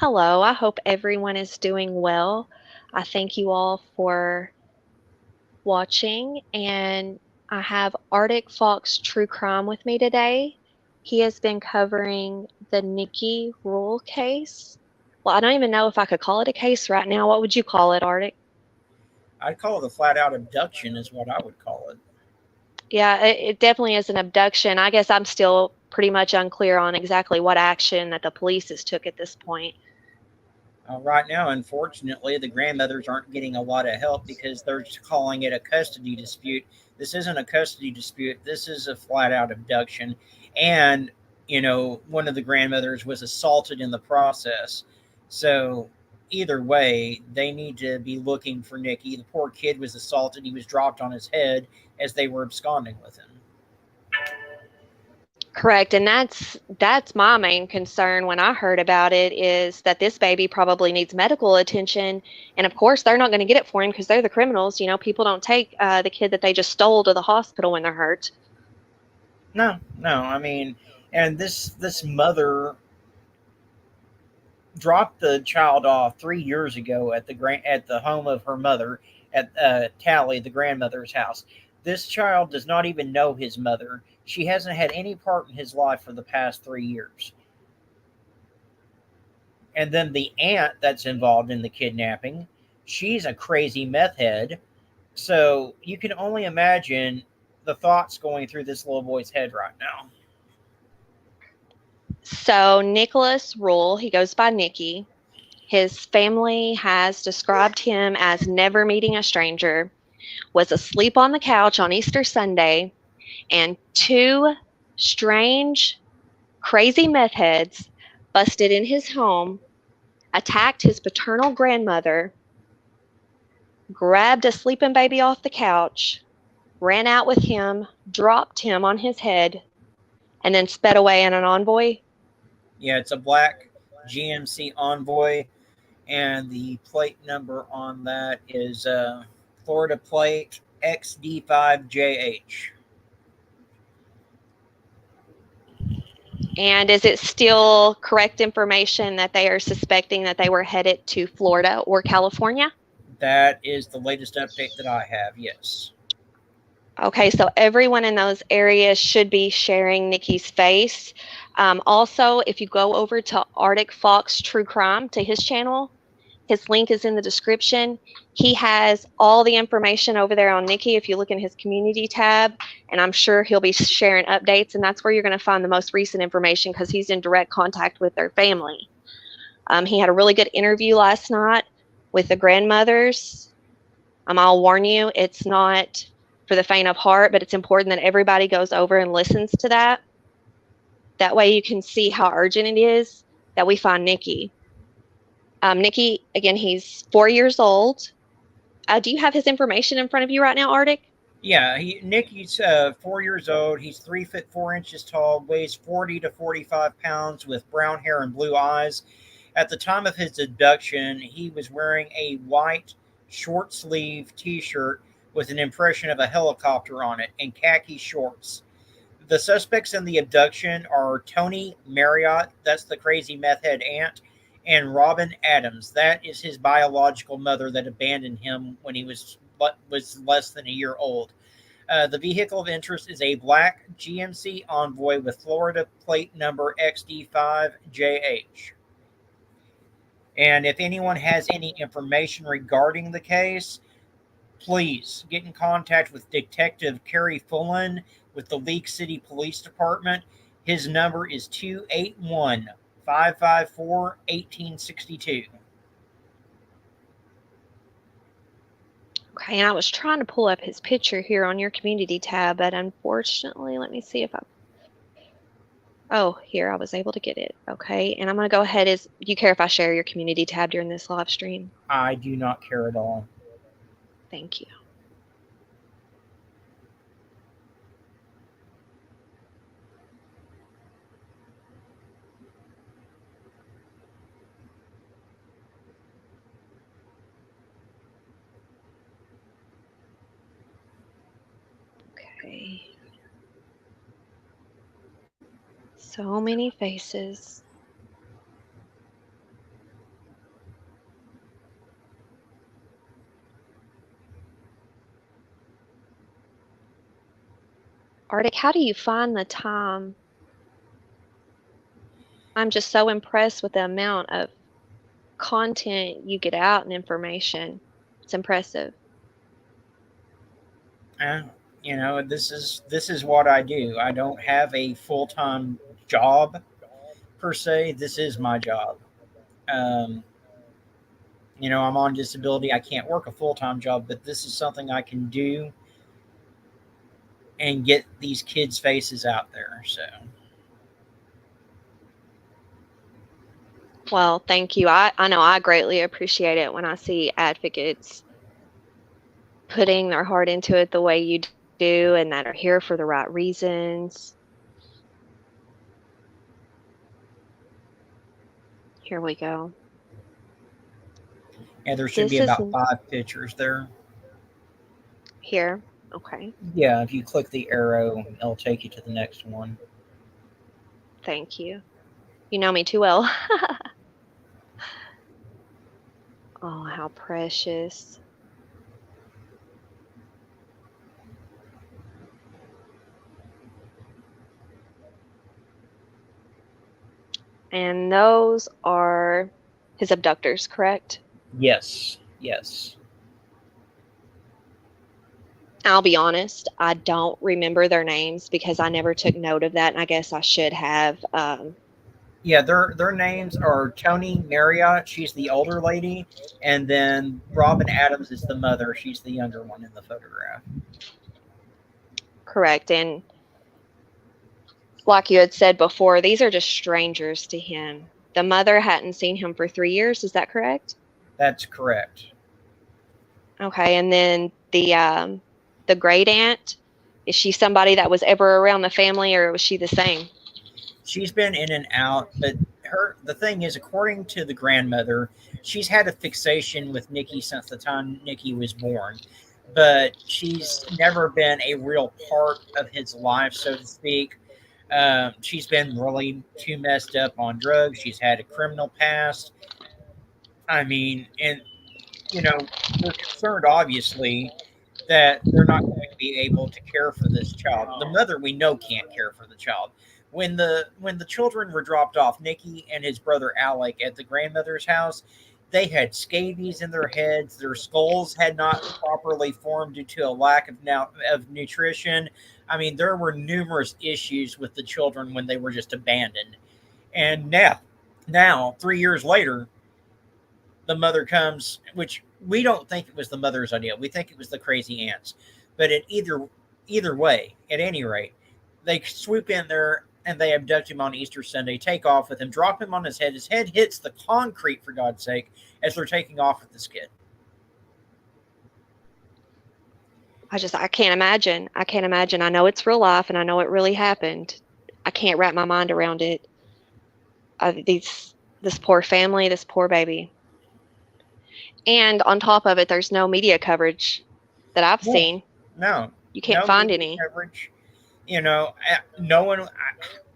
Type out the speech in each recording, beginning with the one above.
Hello, I hope everyone is doing well. I thank you all for watching, and I have Arctic Fox True Crime with me today. He has been covering the Nicky Rule case. Well, I don't even know if I could call it a case right now. What would you call it, Arctic? I'd call it a flat out abduction, is what I would call it. Yeah, it definitely is an abduction. I guess I'm still pretty much unclear on exactly what action that the police has took at this point. Right now, unfortunately, the grandmothers aren't getting a lot of help because they're just calling it a custody dispute. This isn't a custody dispute, this is a flat out abduction. And, one of the grandmothers was assaulted in the process. So, either way, they need to be looking for Nicky. The poor kid was assaulted, he was dropped on his head as they were absconding with him. Correct, and that's my main concern when I heard about it is that this baby probably needs medical attention, and of course they're not going to get it for him because they're the criminals. You know, people don't take the kid that they just stole to the hospital when they're hurt. No, no, I mean, and this mother dropped the child off 3 years ago at the home of her mother at Tally, the grandmother's house. This child does not even know his mother. She hasn't had any part in his life for the past 3 years. And then the aunt that's involved in the kidnapping, she's a crazy meth head. So you can only imagine the thoughts going through this little boy's head right now. So Nicholas Rule, he goes by Nicky. His family has described him as never meeting a stranger, was asleep on the couch on Easter Sunday, and two strange, crazy meth heads busted in his home, attacked his paternal grandmother, grabbed a sleeping baby off the couch, ran out with him, dropped him on his head, and then sped away in an envoy. Yeah, it's a black GMC Envoy, and the plate number on that is Florida plate XD5JH. And is it still correct information that they are suspecting that they were headed to Florida or California? That is the latest update that I have. Yes. Okay, so everyone in those areas should be sharing Nikki's face. Also, if you go over to Arctic Fox True Crime to his channel, his link is in the description. He has all the information over there on Nicky if you look in his community tab, and I'm sure he'll be sharing updates, and that's where you're going to find the most recent information because he's in direct contact with their family. He had a really good interview last night with the grandmothers. I'll warn you, it's not for the faint of heart, but it's important that everybody goes over and listens to that. That way you can see how urgent it is that we find Nicky. Nicky, again, he's 4 years old. Do you have his information in front of you right now, Arctic? Yeah, Nicky's 4 years old. He's 3 foot 4 inches tall, weighs 40 to 45 pounds, with brown hair and blue eyes. At the time of his abduction, he was wearing a white short sleeve T-shirt with an impression of a helicopter on it and khaki shorts. The suspects in the abduction are Tony Marriott, that's the crazy meth head aunt, and Robin Adams, that is his biological mother that abandoned him when he was less than a year old. The vehicle of interest is a black GMC Envoy with Florida plate number XD5JH. And if anyone has any information regarding the case, please get in contact with Detective Kerry Fullen with the League City Police Department. His number is 281 554 1862. Okay, and I was trying to pull up his picture here on your community tab, but unfortunately, let me see if I. Oh, here, I was able to get it. Okay, and I'm going to go ahead. Do you care if I share your community tab during this live stream? I do not care at all. Thank you. Okay. So many faces. Arctic. How do you find the time? I'm just so impressed with the amount of content you get out and information. It's impressive. Uh, this is what I do. I don't have a full-time job per se. This is my job. Um, I'm on disability. I can't work a full-time job, but this is something I can do and get these kids' faces out there. So, Well, thank you. I know I greatly appreciate it when I see advocates putting their heart into it the way you do and that are here for the right reasons. Here we go. and there should be This is about 5 pictures there. here. Okay. Yeah, if you click the arrow, it'll take you to the next one. Thank you. You know me too well. Oh, how precious. And those are his abductors, correct? Yes, yes. I'll be honest, I don't remember their names because I never took note of that, and I guess I should have. Yeah, their names are Tony Marriott. She's the older lady, and then Robin Adams is the mother. She's the younger one in the photograph. Correct. And like you had said before, these are just strangers to him. The mother hadn't seen him for 3 years. Is that correct? That's correct. Okay. And then the great aunt, is she somebody that was ever around the family, or was she the same? She's been in and out, but the thing is, according to the grandmother, she's had a fixation with Nicky since the time Nicky was born, but she's never been a real part of his life, so to speak. She's been really too messed up on drugs. She's had a criminal past. I mean, and they're concerned, obviously, that they're not going to be able to care for this child. The mother, we know, can't care for the child. When the children were dropped off, Nicky and his brother Alec at the grandmother's house, they had scabies in their heads. Their skulls had not properly formed due to a lack of nutrition. I mean, there were numerous issues with the children when they were just abandoned. And now 3 years later, the mother comes, which we don't think it was the mother's idea. We think it was the crazy aunts. But at either way, at any rate, they swoop in there and they abduct him on Easter Sunday, take off with him, drop him on his head. His head hits the concrete, for God's sake, as they're taking off with this kid. I can't imagine. I can't imagine. I know it's real life and I know it really happened. I can't wrap my mind around it. This poor family, this poor baby. And on top of it, there's no media coverage that I've seen. No. You can't No find media any. coverage. No one.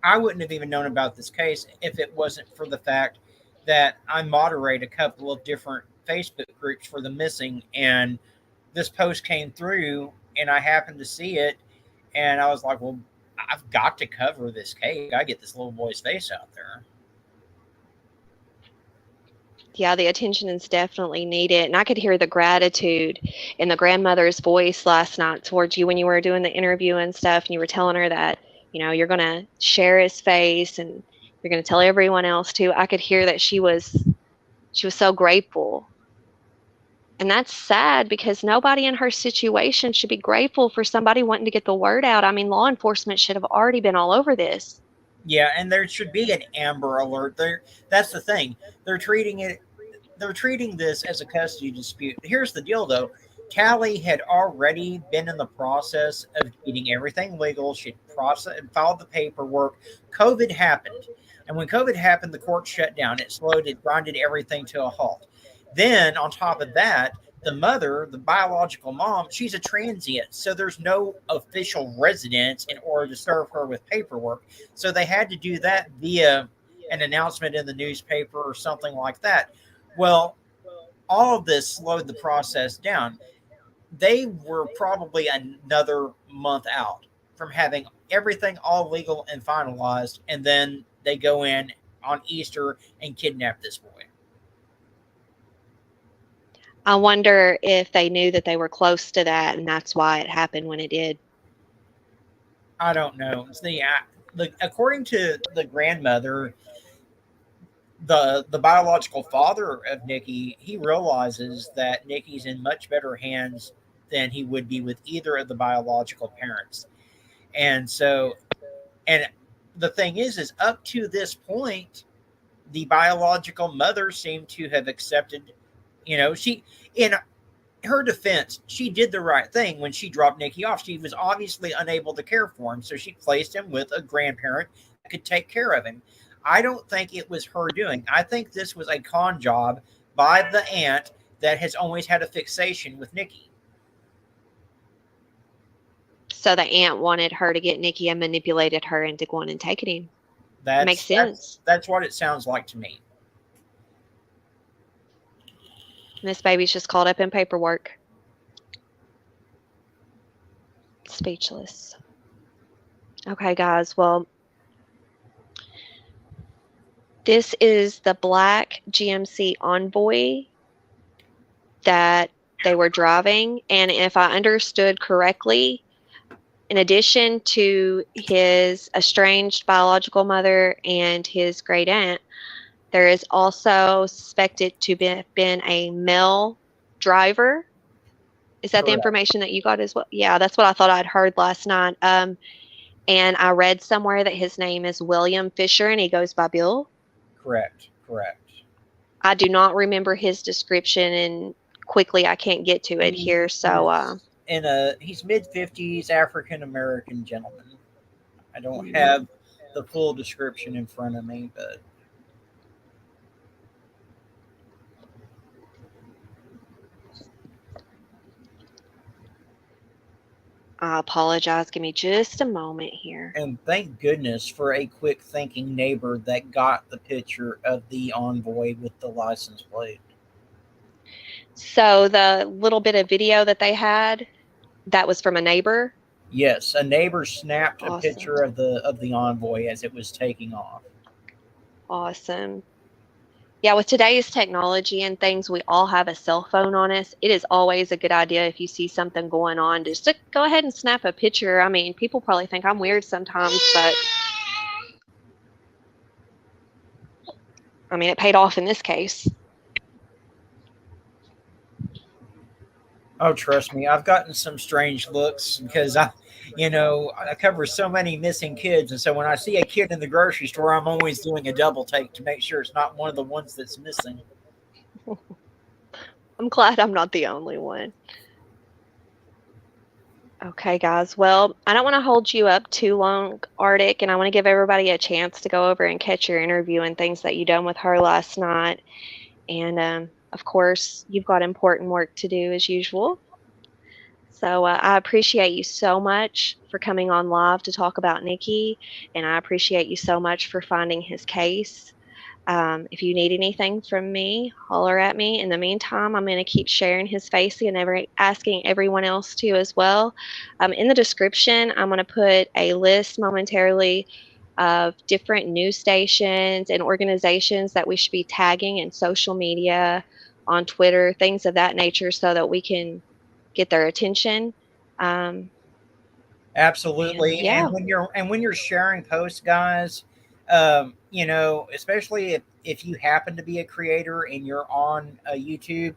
I wouldn't have even known about this case if it wasn't for the fact that I moderate a couple of different Facebook groups for the missing, and this post came through, and I happened to see it, and I was like, "Well, I've got to cover this case. I get this little boy's face out there." Yeah, the attention is definitely needed. And I could hear the gratitude in the grandmother's voice last night towards you when you were doing the interview and stuff, and you were telling her that, you're going to share his face and you're going to tell everyone else too. I could hear that she was so grateful. And that's sad because nobody in her situation should be grateful for somebody wanting to get the word out. I mean, law enforcement should have already been all over this. Yeah, and there should be an Amber Alert. That's the thing. They're treating this as a custody dispute. Here's the deal, though. Callie had already been in the process of getting everything legal. She'd filed the paperwork. COVID happened. And when COVID happened, the court shut down. It grinded everything to a halt. Then, on top of that, the mother, the biological mom, she's a transient. So there's no official residence in order to serve her with paperwork. So they had to do that via an announcement in the newspaper or something like that. Well, all of this slowed the process down. They were probably another month out from having everything all legal and finalized, and then they go in on Easter and kidnap this boy. I wonder if they knew that they were close to that, and that's why it happened when it did. I don't know. According to the grandmother, the biological father of Nicky, he realizes that Nicky's in much better hands than he would be with either of the biological parents. And so, and the thing is up to this point, the biological mother seemed to have accepted, she, in her defense, she did the right thing when she dropped Nicky off. She was obviously unable to care for him, so she placed him with a grandparent that could take care of him. I don't think it was her doing. I think this was a con job by the aunt that has always had a fixation with Nicky. So the aunt wanted her to get Nicky and manipulated her into going and taking him. Makes sense. That's what it sounds like to me. This baby's just caught up in paperwork. Speechless. Okay, guys. Well, this is the black GMC Envoy that they were driving. And if I understood correctly, in addition to his estranged biological mother and his great aunt, there is also suspected to have been a male driver. Is that the information that you got as well? Yeah, that's what I thought I'd heard last night. And I read somewhere that his name is William Fisher and he goes by Bill. Correct. I do not remember his description, and quickly I can't get to it here. So, he's mid-50s, African American gentleman. I don't have the full description in front of me, but I apologize. Give me just a moment here. And thank goodness for a quick thinking neighbor that got the picture of the Envoy with the license plate. So the little bit of video that they had, that was from a neighbor? Yes, a neighbor snapped a picture of the Envoy as it was taking off. Awesome. Yeah, with today's technology and things, we all have a cell phone on us. It is always a good idea if you see something going on, just to go ahead and snap a picture. I mean, people probably think I'm weird sometimes, but I mean, it paid off in this case. Oh, trust me, I've gotten some strange looks because I cover so many missing kids, and so when I see a kid in the grocery store, I'm always doing a double take to make sure it's not one of the ones that's missing. I'm glad I'm not the only one. Okay, guys. Well, I don't want to hold you up too long, Arctic, and I want to give everybody a chance to go over and catch your interview and things that you done with her last night. And of course, you've got important work to do as usual. So I appreciate you so much for coming on live to talk about Nicky, and I appreciate you so much for finding his case. If you need anything from me, holler at me. In the meantime, I'm going to keep sharing his face and asking everyone else to as well. In the description, I'm going to put a list momentarily of different news stations and organizations that we should be tagging in social media, on Twitter, things of that nature, so that we can get their attention. Absolutely. And when you're sharing posts, guys, especially if you happen to be a creator and you're on YouTube,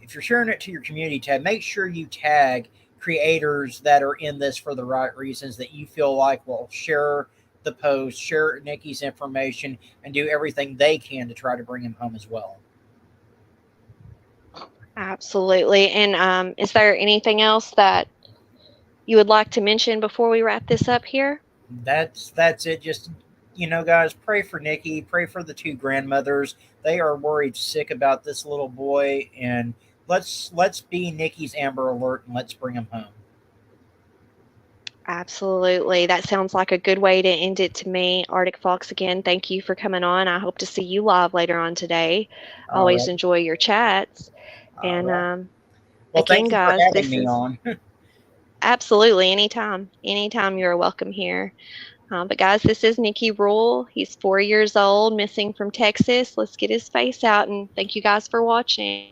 if you're sharing it to your community tab, make sure you tag creators that are in this for the right reasons, that you feel like will share the post, share Nicky's information, and do everything they can to try to bring him home as well. Absolutely. And is there anything else that you would like to mention before we wrap this up here? That's it. Just, guys, pray for Nicky, pray for the two grandmothers. They are worried sick about this little boy, and let's be Nicky's Amber Alert and let's bring him home. Absolutely. That sounds like a good way to end it to me. Arctic Fox, again, thank you for coming on. I hope to see you live later on today. Always enjoy your chats. And well, again, thank you guys, for having me on. Absolutely, anytime. Anytime you're welcome here. But guys, this is Nicky Rule. He's 4 years old, missing from Texas. Let's get his face out, and thank you guys for watching.